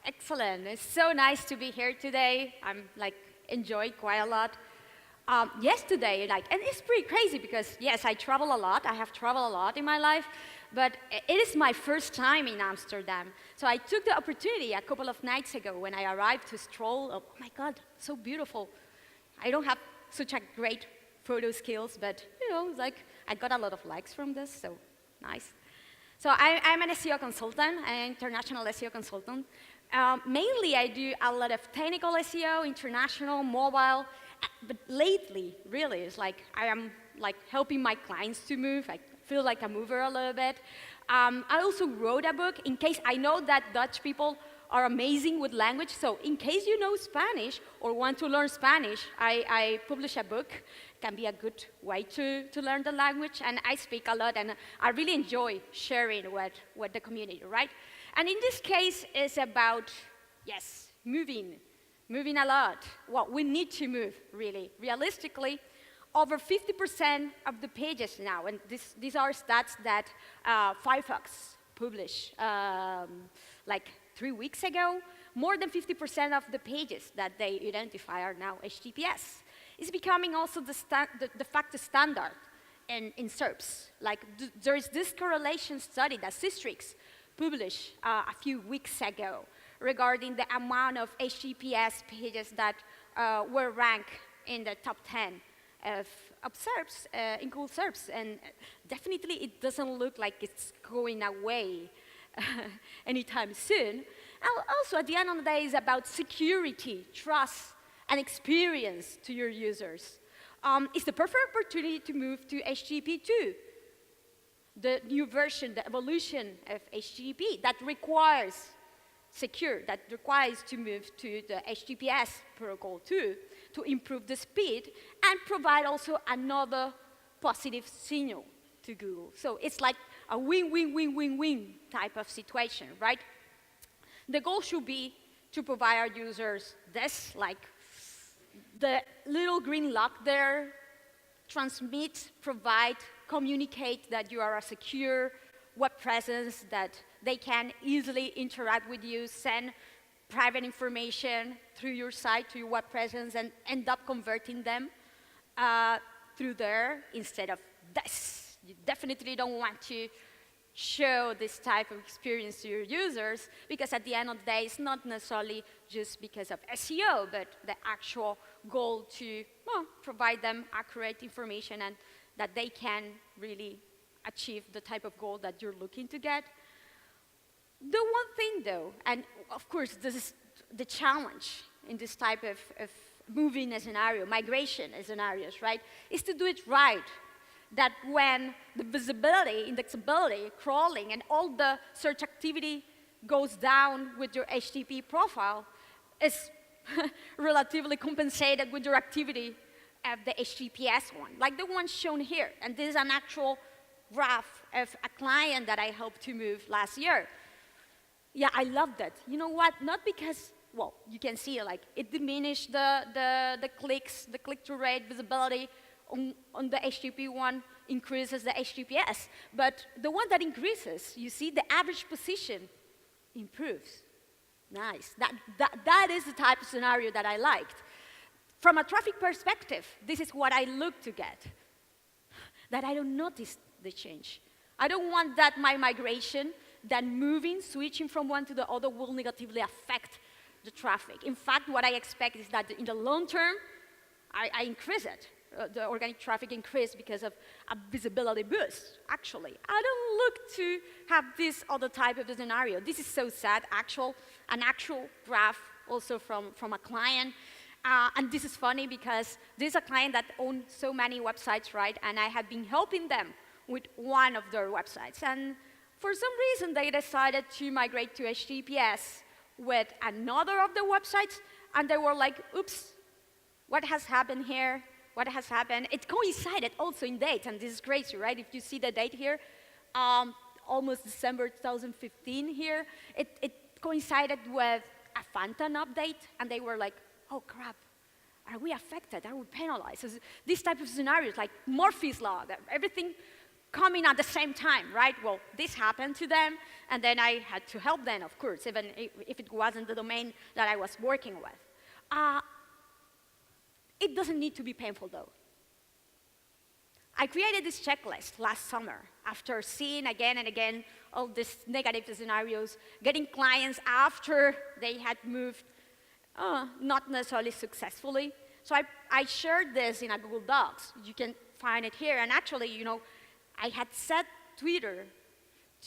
Excellent. It's so nice to be here today. I'm like enjoying quite a lot. Yesterday, and it's pretty crazy because yes, I travel a lot. I have traveled a lot in my life, but it is my first time in Amsterdam. So I took the opportunity a couple of nights ago when I arrived to stroll. Oh my God, so beautiful. I don't have such a great photo skills, but it's like I got a lot of likes from this, so nice. So I'm an SEO consultant, an international SEO consultant. Mainly, I do a lot of technical SEO, international, mobile, but lately, really, it's like I am like helping my clients to move. I feel like a mover a little bit. I also wrote a book in case I know that Dutch people are amazing with language. So in case you know Spanish or want to learn Spanish, I publish a book. It can be a good way to learn the language. And I speak a lot, and I really enjoy sharing with the community, right? And in this case, it's about, yes, moving a lot. Well, we need to move, really. Realistically, over 50% of the pages now, and these are stats that Firefox published like 3 weeks ago, more than 50% of the pages that they identify are now HTTPS. It's becoming also the facto standard in SERPs. Like, there is this correlation study that Systrix published a few weeks ago regarding the amount of HTTPS pages that were ranked in the top 10 of SERPs, in Google SERPs. And definitely it doesn't look like it's going away anytime soon. And also, at the end of the day, it's about security, trust, and experience to your users. It's the perfect opportunity to move to HTTP2, the new version, the evolution of HTTP that requires that requires to move to the HTTPS protocol too, to improve the speed and provide also another positive signal to Google. So it's like a win-win-win-win-win type of situation, right? The goal should be to provide our users this, like the little green lock there, transmit, provide, communicate that you are a secure web presence, that they can easily interact with you, send private information through your site to your web presence, and end up converting them through there instead of this. You definitely don't want to show this type of experience to your users, because at the end of the day, it's not necessarily just because of SEO, but the actual goal to provide them accurate information and that they can really achieve the type of goal that you're looking to get. The one thing, though, and of course, this is the challenge in this type of moving scenario, migration scenarios, right, is to do it right. That when the visibility, indexability, crawling, and all the search activity goes down with your HTTP profile, is relatively compensated with your activity of the HTTPS one, like the one shown here. And this is an actual graph of a client that I helped to move last year. Yeah, I loved it. You know what? Not because, well, you can see like it diminished the clicks, the click-through rate, visibility on the HTTP one increases the HTTPS. But the one that increases, you see the average position improves. Nice. That is the type of scenario that I liked. From a traffic perspective, this is what I look to get. That I don't notice the change. I don't want that my migration, that moving, switching from one to the other will negatively affect the traffic. In fact, what I expect is that in the long term, I increase it. The organic traffic increase because of a visibility boost, actually. I don't look to have this other type of scenario. This is so sad, an actual graph also from a client. And this is funny because this is a client that owns so many websites, right? And I have been helping them with one of their websites. And for some reason, they decided to migrate to HTTPS with another of the websites. And they were like, oops, what has happened here? What has happened? It coincided also in date. And this is crazy, right? If you see the date here, almost December 2015 here, it coincided with a Phantom update. And they were like, oh, crap. Are we affected? Are we penalized? So this type of scenarios, like Murphy's Law, that everything coming at the same time, right? Well, this happened to them, and then I had to help them, of course, even if it wasn't the domain that I was working with. It doesn't need to be painful, though. I created this checklist last summer after seeing again and again all these negative scenarios, getting clients after they had moved, not necessarily successfully. So I shared this in a Google Docs. You can find it here. And actually, you know, I had set Twitter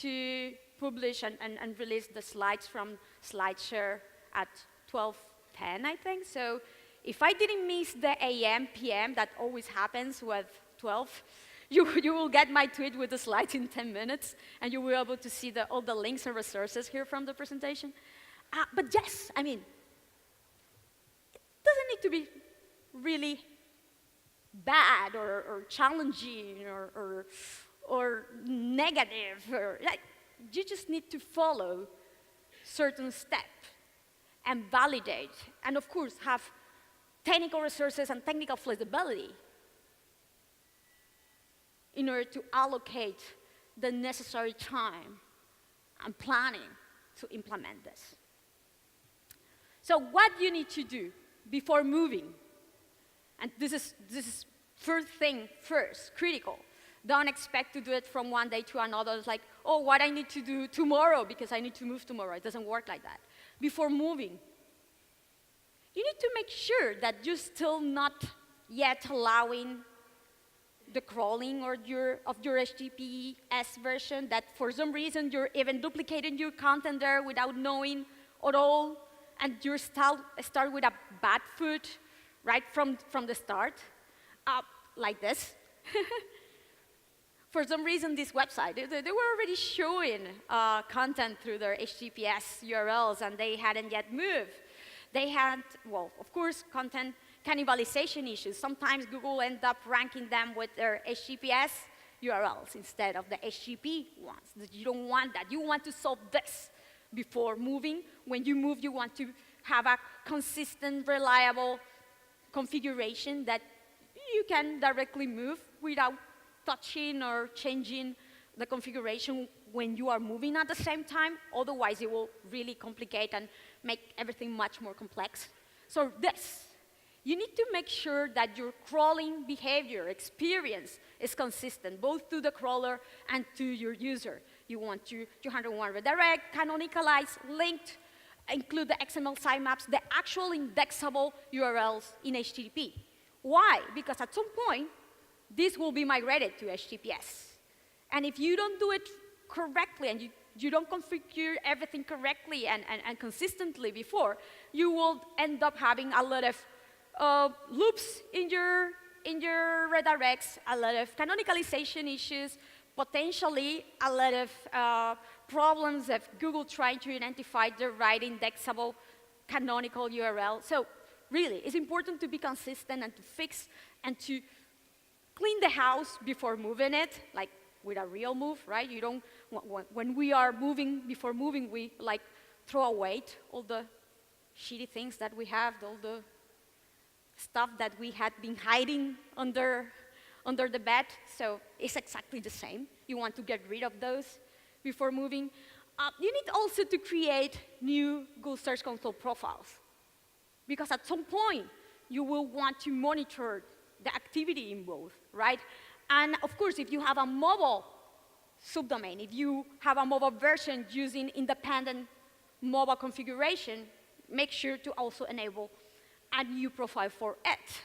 to publish and release the slides from SlideShare at 12:10, I think. So if I didn't miss the AM, PM, that always happens with 12, you will get my tweet with the slides in 10 minutes, and you will be able to see all the links and resources here from the presentation. But yes, I mean, it doesn't need to be really bad or challenging or negative. Like, you just need to follow certain steps and validate, and of course have technical resources and technical flexibility in order to allocate the necessary time and planning to implement this. So what you need to do before moving, and this is first thing first, critical. Don't expect to do it from one day to another. It's like, oh, what I need to do tomorrow because I need to move tomorrow. It doesn't work like that. Before moving, you need to make sure that you're still not yet allowing the crawling of your HTTPS version, that for some reason you're even duplicating your content there without knowing at all, and you start with a bad foot right from the start, like this. For some reason, this website, they were already showing content through their HTTPS URLs, and they hadn't yet moved. They had, well, of course, content cannibalization issues. Sometimes Google ends up ranking them with their HTTPS URLs instead of the HTTP ones. You don't want that. You want to solve this before moving. When you move, you want to have a consistent, reliable configuration that you can directly move without touching or changing the configuration when you are moving at the same time. Otherwise, it will really complicate and make everything much more complex. So this, you need to make sure that your crawling behavior experience is consistent, both to the crawler and to your user. You want to 201 redirect, canonicalize, linked, include the XML sitemaps, the actual indexable URLs in HTTP. Why? Because at some point, this will be migrated to HTTPS. And if you don't do it correctly and you don't configure everything correctly and consistently before, you will end up having a lot of loops in your redirects, a lot of canonicalization issues, potentially a lot of problems of Google trying to identify the right indexable canonical URL. So really, it's important to be consistent and to fix and to clean the house before moving it, like with a real move, right? You don't, when we are moving, before moving, we like throw away all the shitty things that we have, all the stuff that we had been hiding under the bed. So it's exactly the same. You want to get rid of those before moving. You need also to create new Google Search Console profiles, because at some point, you will want to monitor the activity in both, right? And of course, if you have a mobile subdomain, if you have a mobile version using independent mobile configuration, make sure to also enable a new profile for it.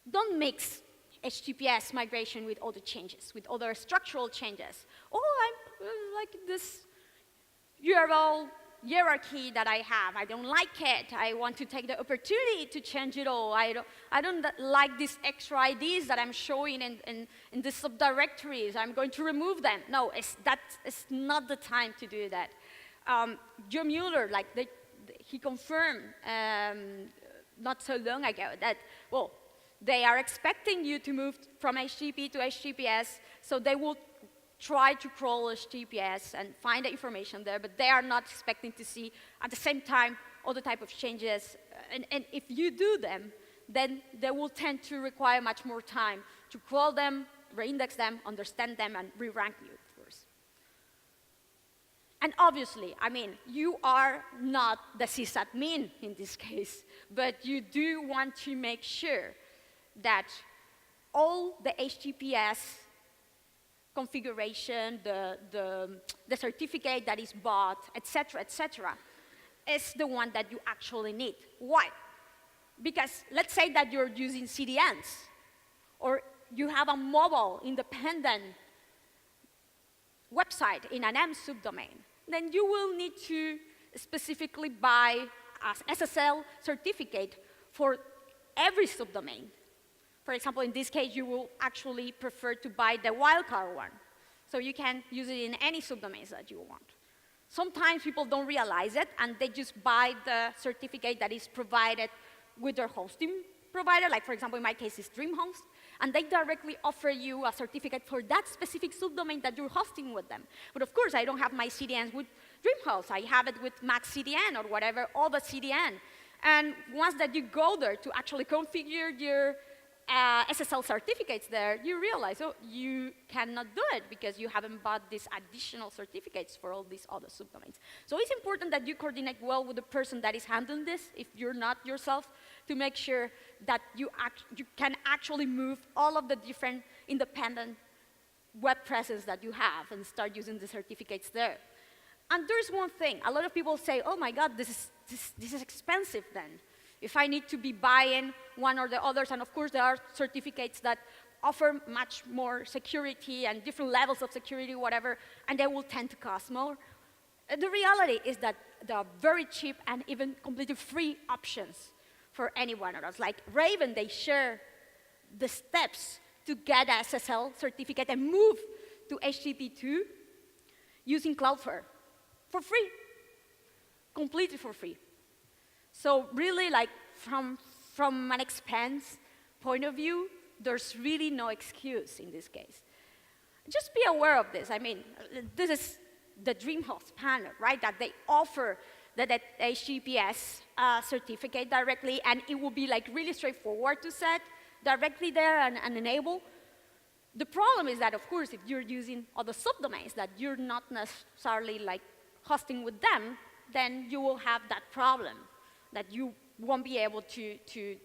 Don't mix HTTPS migration with other changes, with other structural changes. Oh, I'm like this URL hierarchy that I have. I don't like it. I want to take the opportunity to change it all. I don't like these extra IDs that I'm showing in the subdirectories. I'm going to remove them. No, it's not the time to do that. Joe Mueller, like he confirmed not so long ago that, well, they are expecting you to move from HTTP to HTTPS, so they will try to crawl HTTPS and find the information there, but they are not expecting to see at the same time all the type of changes. And if you do them, then they will tend to require much more time to crawl them reindex them, understand them, and re-rank you, of course. And obviously, I mean, you are not the sysadmin in this case, but you do want to make sure that all the HTTPS configuration, the certificate that is bought, et cetera, is the one that you actually need. Why? Because let's say that you're using CDNs, or you have a mobile independent website in an M subdomain, then you will need to specifically buy an SSL certificate for every subdomain. For example, in this case, you will actually prefer to buy the wildcard one, so you can use it in any subdomains that you want. Sometimes people don't realize it, and they just buy the certificate that is provided with their hosting provider, like for example, in my case, it's DreamHost, and they directly offer you a certificate for that specific subdomain that you're hosting with them. But of course, I don't have my CDNs with DreamHost. I have it with Max CDN or whatever, all the CDN. And once that you go there to actually configure your SSL certificates there, you realize, oh, you cannot do it because you haven't bought these additional certificates for all these other subdomains. So it's important that you coordinate well with the person that is handling this, if you're not yourself, to make sure that you can actually move all of the different independent web presence that you have and start using the certificates there. And there's one thing. A lot of people say, oh my God, this is expensive then, if I need to be buying one or the others. And of course, there are certificates that offer much more security and different levels of security, whatever, and they will tend to cost more. The reality is that there are very cheap and even completely free options for any one of us. Like Raven, they share the steps to get a SSL certificate and move to HTTP2 using Cloudflare for free, completely for free. So really, like from an expense point of view, there's really no excuse in this case. Just be aware of this. I mean, this is the DreamHost panel, right? That they offer that HTTPS certificate directly, and it will be like really straightforward to set directly there and enable. The problem is that, of course, if you're using other subdomains that you're not necessarily like hosting with them, then you will have that problem, that you won't be able to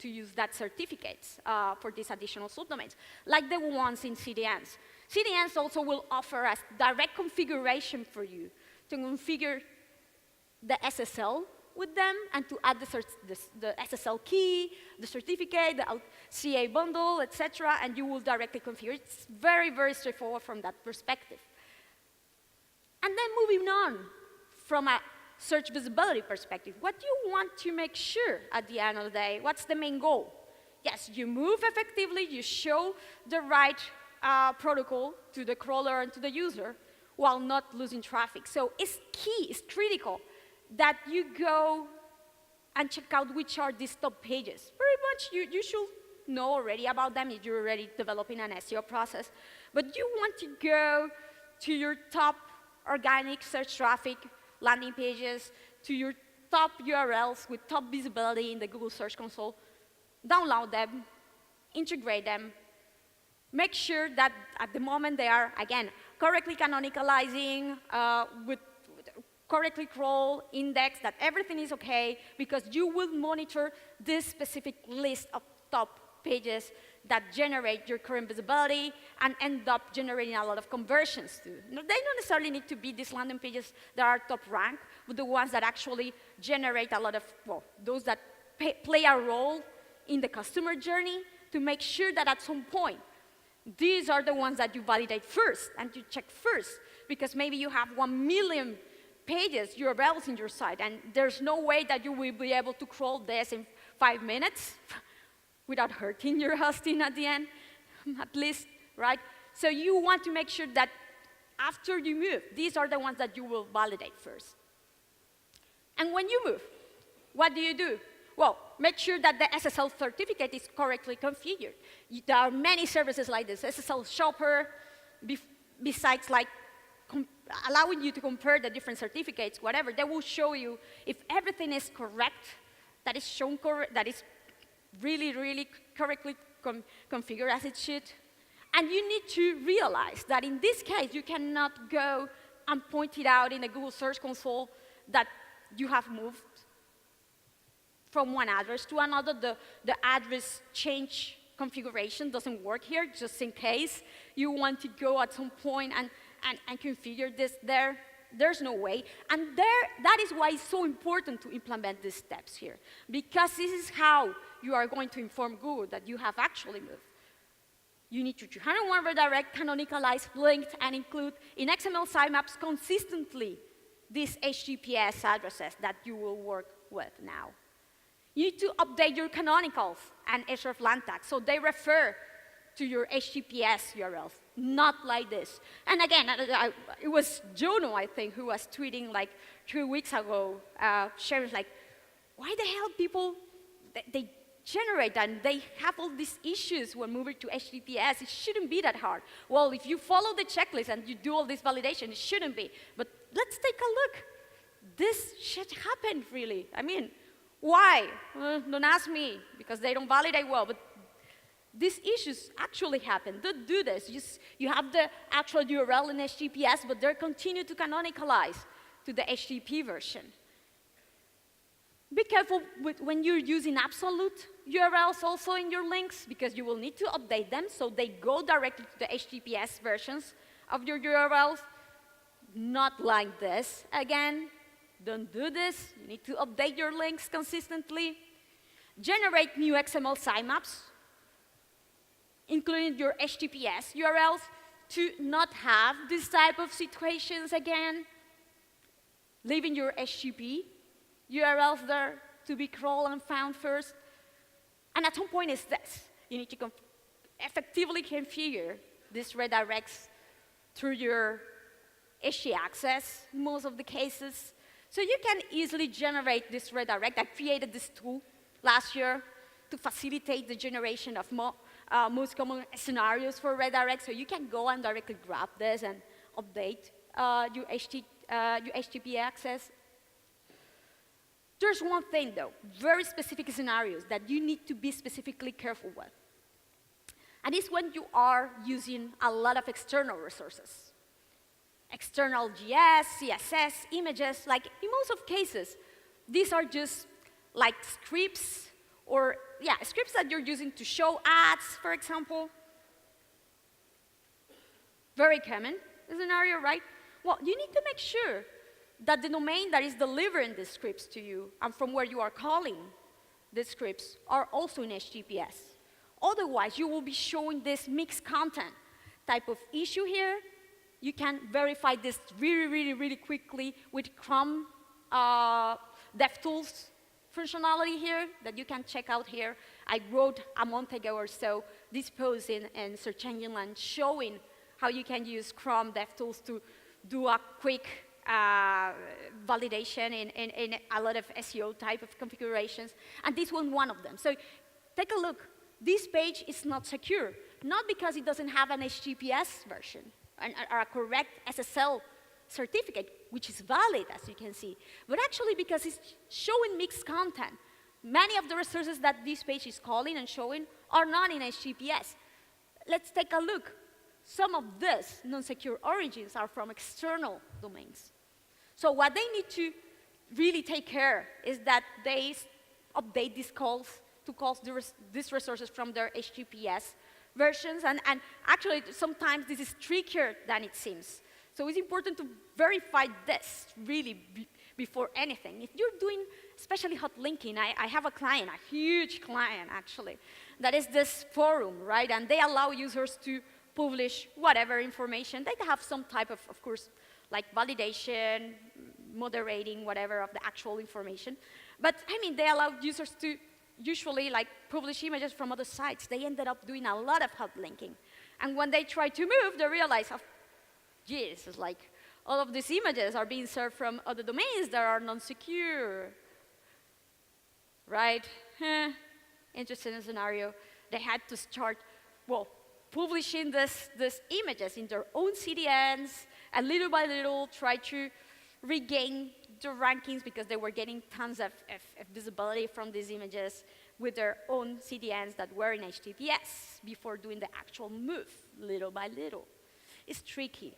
use that certificates for these additional subdomains, like the ones in CDNs. CDNs also will offer us direct configuration for you to configure the SSL with them and to add the SSL key, the certificate, the CA bundle, etc., and you will directly configure. It's very, very straightforward from that perspective. And then moving on from a search visibility perspective, what do you want to make sure at the end of the day? What's the main goal? Yes, you move effectively, you show the right protocol to the crawler and to the user while not losing traffic. So it's key, it's critical that you go and check out which are these top pages. Very much you should know already about them if you're already developing an SEO process. But you want to go to your top organic search traffic landing pages, to your top URLs with top visibility in the Google Search Console, download them, integrate them, make sure that at the moment they are, again, correctly canonicalizing, with correctly crawl, index, that everything is okay, because you will monitor this specific list of top pages that generate your current visibility and end up generating a lot of conversions too. They don't necessarily need to be these landing pages that are top rank, but the ones that actually generate a lot of, well, those that play a role in the customer journey, to make sure that at some point, these are the ones that you validate first and you check first, because maybe you have 1 million pages, URLs in your site, and there's no way that you will be able to crawl this in 5 minutes without hurting your hosting at the end, at least, right? So you want to make sure that after you move, these are the ones that you will validate first. And when you move, what do? Well, make sure that the SSL certificate is correctly configured. There are many services like this, SSL Shopper, besides like allowing you to compare the different certificates, whatever. They will show you if everything is correct, that is shown correct, that is really, really correctly configured as it should. And you need to realize that in this case, you cannot go and point it out in the Google Search Console that you have moved from one address to another. The address change configuration doesn't work here, just in case you want to go at some point and configure this there. There's no way. And that is why it's so important to implement these steps here, because this is how you are going to inform Google that you have actually moved. You need to 201 redirect, canonicalize, linked, and include in XML sitemaps consistently these HTTPS addresses that you will work with now. You need to update your canonicals and hreflang tags so they refer to your HTTPS URLs, not like this. And again, it was Jono, I think, who was tweeting like 2 weeks ago, sharing like, why the hell people, they generate and they have all these issues when moving to HTTPS. It shouldn't be that hard. Well, if you follow the checklist and you do all this validation, it shouldn't be. But let's take a look. This shit happened, really. I mean, why? Don't ask me, because they don't validate well. But these issues actually happen. Don't do this. You have the actual URL in HTTPS, but they continue to canonicalize to the HTTP version. Be careful when you're using absolute URLs also in your links, because you will need to update them so they go directly to the HTTPS versions of your URLs. Not like this. Again, don't do this. You need to update your links consistently. Generate new XML sitemaps, including your HTTPS URLs, to not have this type of situations again. Leaving your HTTP URLs there to be crawled and found first. And at some point is this. You need to effectively configure these redirects through your htaccess in most of the cases. So you can easily generate this redirect. I created this tool last year to facilitate the generation of most common scenarios for redirects. So you can go and directly grab this and update your HTTP access. There's one thing, though, very specific scenarios that you need to be specifically careful with. And it's when you are using a lot of external resources. External GS, CSS, images, like in most of cases, these are just like scripts or, yeah, scripts that you're using to show ads, for example. Very common scenario, right? Well, you need to make sure that the domain that is delivering the scripts to you and from where you are calling the scripts are also in HTTPS. Otherwise, you will be showing this mixed content type of issue here. You can verify this really quickly with Chrome DevTools functionality here that you can check out here. I wrote a month ago or so this post in Search Engine Land showing how you can use Chrome DevTools to do a quick validation in a lot of SEO type of configurations, and this was one of them. So take a look. This page is not secure, not because it doesn't have an HTTPS version or a correct SSL certificate, which is valid, as you can see, but actually because it's showing mixed content. Many of the resources that this page is calling and showing are not in HTTPS. Let's take a look. Some of these non-secure origins are from external domains. So what they need to really take care is that they update these calls to call these resources from their HTTPS versions. And actually, sometimes this is trickier than it seems. So it's important to verify this really before anything. If you're doing especially hot linking, I have a client, a huge client actually, that is this forum, right? And they allow users to publish whatever information. They have some type of course, like validation, moderating, whatever of the actual information. But I mean, they allow users to usually like publish images from other sites. They ended up doing a lot of hot linking. And when they try to move, they realize, oh, geez, it's like all of these images are being served from other domains that are non-secure, right? Interesting scenario. They had to start, well, publishing these images in their own CDNs, and little by little try to regain the rankings because they were getting tons of visibility from these images. with their own CDNs that were in HTTPS before doing the actual move, little by little. It's tricky.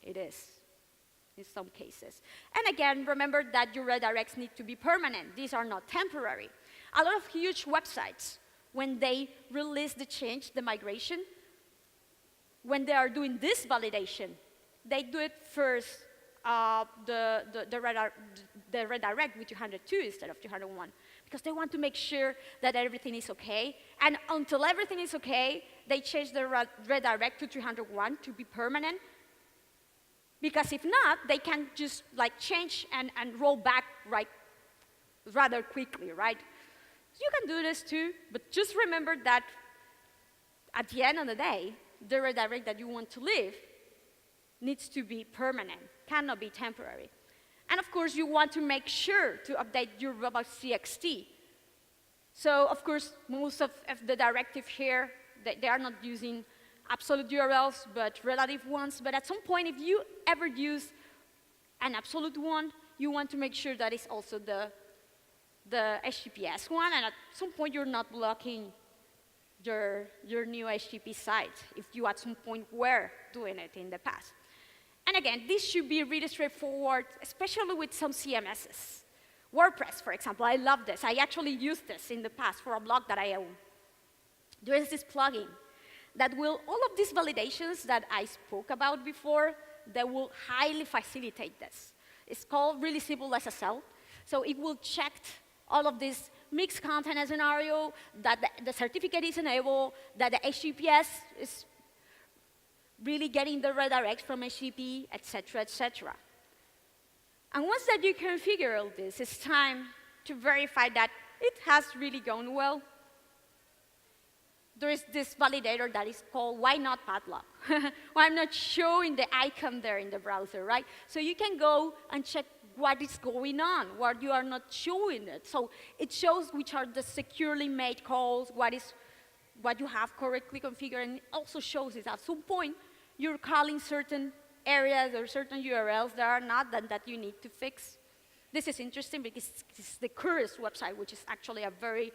It is, in some cases. And again, remember that your redirects need to be permanent. These are not temporary. A lot of huge websites, when they release the change, the migration, when they are doing this validation, they do it first, the redirect with 202 instead of 201, because they want to make sure that everything is okay. And until everything is okay, they change the redirect to 301 to be permanent, because if not, they can just like change and roll back rather quickly, right? You can do this too, but just remember that at the end of the day, the redirect that you want to leave needs to be permanent, cannot be temporary. And of course, you want to make sure to update your robots.txt. So of course, most of the directive here, they are not using absolute URLs, but relative ones. But at some point, if you ever use an absolute one, you want to make sure that it's also the HTTPS one, and at some point, you're not blocking your new HTTP site if you at some point were doing it in the past. And again, this should be really straightforward, especially with some CMSs. WordPress, for example, I love this. I actually used this in the past for a blog that I own. There is this plugin that will, all of these validations that I spoke about before, that will highly facilitate this. It's called really simple SSL. So it will check all of this mixed content scenario, that the certificate is enabled, that the HTTPS is really getting the redirect from HTTP, et cetera, et cetera. And once that you configure all this, it's time to verify that it has really gone well. There is this validator that is called why not padlock. Well, I'm not showing the icon there in the browser, right? So you can go and check what is going on, what you are not showing it. So it shows which are the securely made calls, what you have correctly configured, and it also shows is at some point you're calling certain areas or certain URLs that are not, that you need to fix. This is interesting because it's the Curious website, which is actually a very,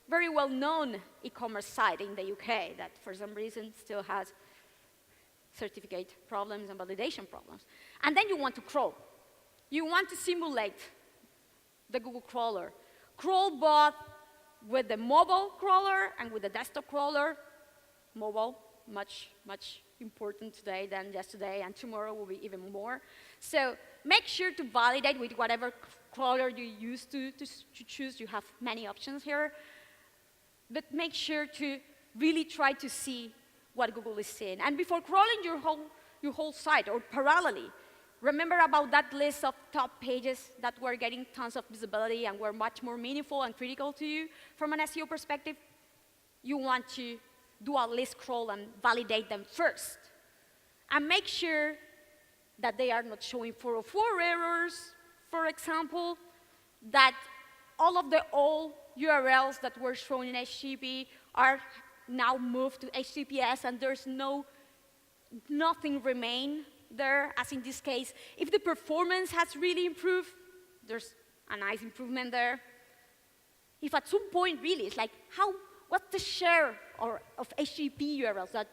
very well-known e-commerce site in the UK that for some reason still has certificate problems and validation problems. And then you want to crawl. You want to simulate the Google crawler. Crawl both with the mobile crawler and with the desktop crawler. Mobile, much, much important today than yesterday, and tomorrow will be even more. So make sure to validate with whatever crawler you use to choose. You have many options here. But make sure to really try to see what Google is seeing. And before crawling your whole site, or parallelly, remember about that list of top pages that were getting tons of visibility and were much more meaningful and critical to you from an SEO perspective? You want to do a list crawl and validate them first. And make sure that they are not showing 404 errors, for example, that all of the old URLs that were shown in HTTP are now moved to HTTPS, and there's nothing remain there, as in this case. If the performance has really improved, there's a nice improvement there. If at some point really, it's like, what's the share of HTTP URLs that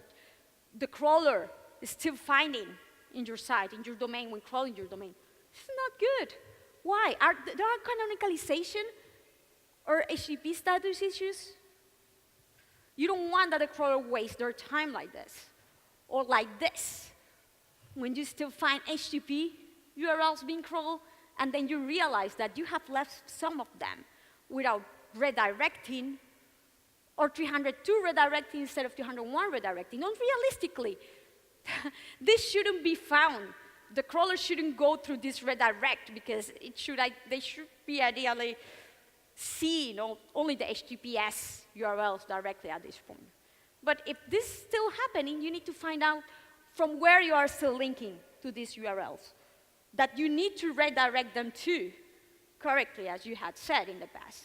the crawler is still finding in your site, in your domain, when crawling your domain? It's not good. Why? There are canonicalization or HTTP status issues? You don't want that the crawler waste their time like this, or like this, when you still find HTTP URLs being crawled, and then you realize that you have left some of them without redirecting, or 302 redirecting instead of 301 redirecting. Unrealistically, this shouldn't be found. The crawler shouldn't go through this redirect, because they should be ideally seeing only the HTTPS URLs directly at this point. But if this is still happening, you need to find out from where you are still linking to these URLs, that you need to redirect them to correctly, as you had said in the past.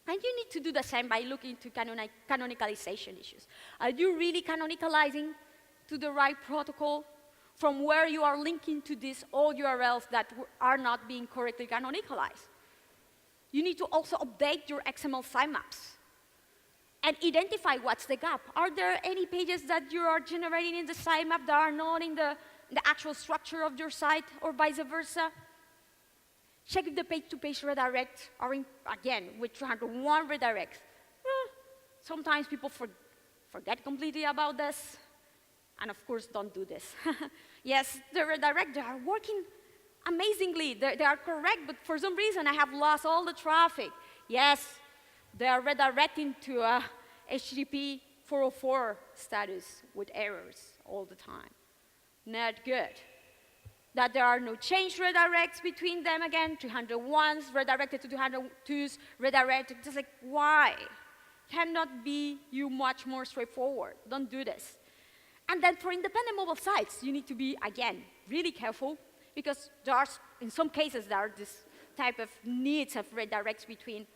And you need to do the same by looking to canonicalization issues. Are you really canonicalizing to the right protocol from where you are linking to these old URLs that are not being correctly canonicalized? You need to also update your XML sitemaps and identify what's the gap. Are there any pages that you are generating in the sitemap that are not in the actual structure of your site, or vice versa? Check if the page-to-page redirects are, again, with 201 redirects. Sometimes people forget completely about this. And of course, don't do this. Yes, the redirect, they are working amazingly. They are correct, but for some reason, I have lost all the traffic. Yes, they are redirecting to a HTTP 404 status with errors all the time. Not good. That there are no change redirects between them again, 201s redirected to 202s, redirected. Just like, why? Cannot be you much more straightforward. Don't do this. And then for independent mobile sites, you need to be, again, really careful, because there are, in some cases, there are this type of needs of redirects between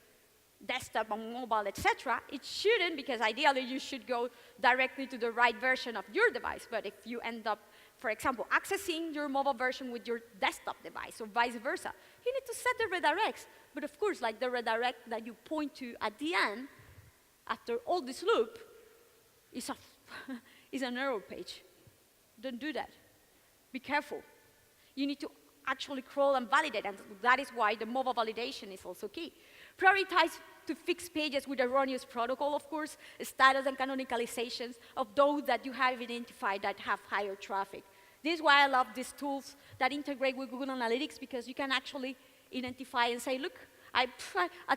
desktop and mobile, etc. It shouldn't, because ideally you should go directly to the right version of your device. But if you end up, for example, accessing your mobile version with your desktop device, or vice versa, you need to set the redirects. But of course, like the redirect that you point to at the end, after all this loop, is an error page. Don't do that. Be careful. You need to actually crawl and validate, and that is why the mobile validation is also key. Prioritize to fix pages with erroneous protocol, of course, status and canonicalizations of those that you have identified that have higher traffic. This is why I love these tools that integrate with Google Analytics, because you can actually identify and say, look, at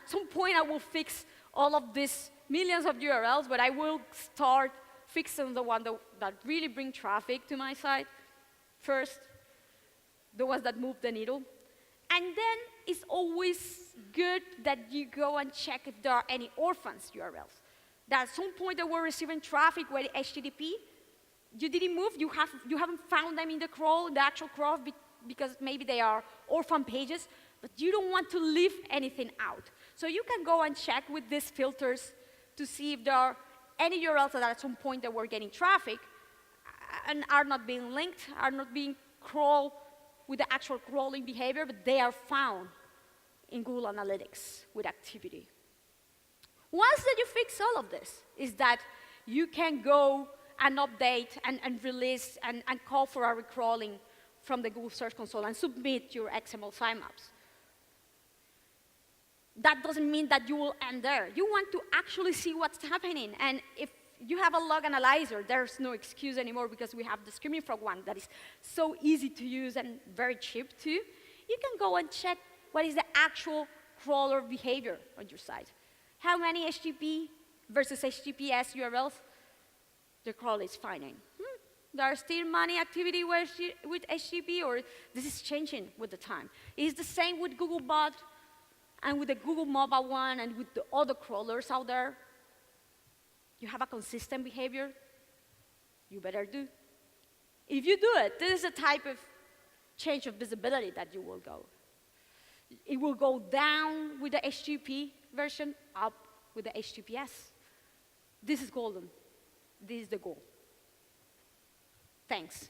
some point I will fix all of these millions of URLs, but I will start fixing the one that really bring traffic to my site first, the ones that move the needle. And then it's always good that you go and check if there are any orphans URLs. That at some point they were receiving traffic with HTTP, you didn't move, you haven't found them in the crawl, in the actual crawl, because maybe they are orphan pages, but you don't want to leave anything out. So you can go and check with these filters to see if there are any URLs that at some point they were getting traffic and are not being linked, are not being crawled with the actual crawling behavior, but they are found in Google Analytics with activity. Once that you fix all of this, is that you can go and update and release and call for a recrawling from the Google Search Console and submit your XML sitemaps. That doesn't mean that you will end there. You want to actually see what's happening. And if you have a log analyzer, there's no excuse anymore, because we have the Screaming Frog one that is so easy to use and very cheap too. You can go and check what is the actual crawler behavior on your site. How many HTTP versus HTTPS URLs the crawler is finding. There are still money activity with HTTP, or this is changing with the time. It's the same with Googlebot and with the Google mobile one and with the other crawlers out there. You have a consistent behavior, you better do. If you do it, this is a type of change of visibility that you will go. It will go down with the HTTP version, up with the HTTPS. This is golden. This is the goal. Thanks.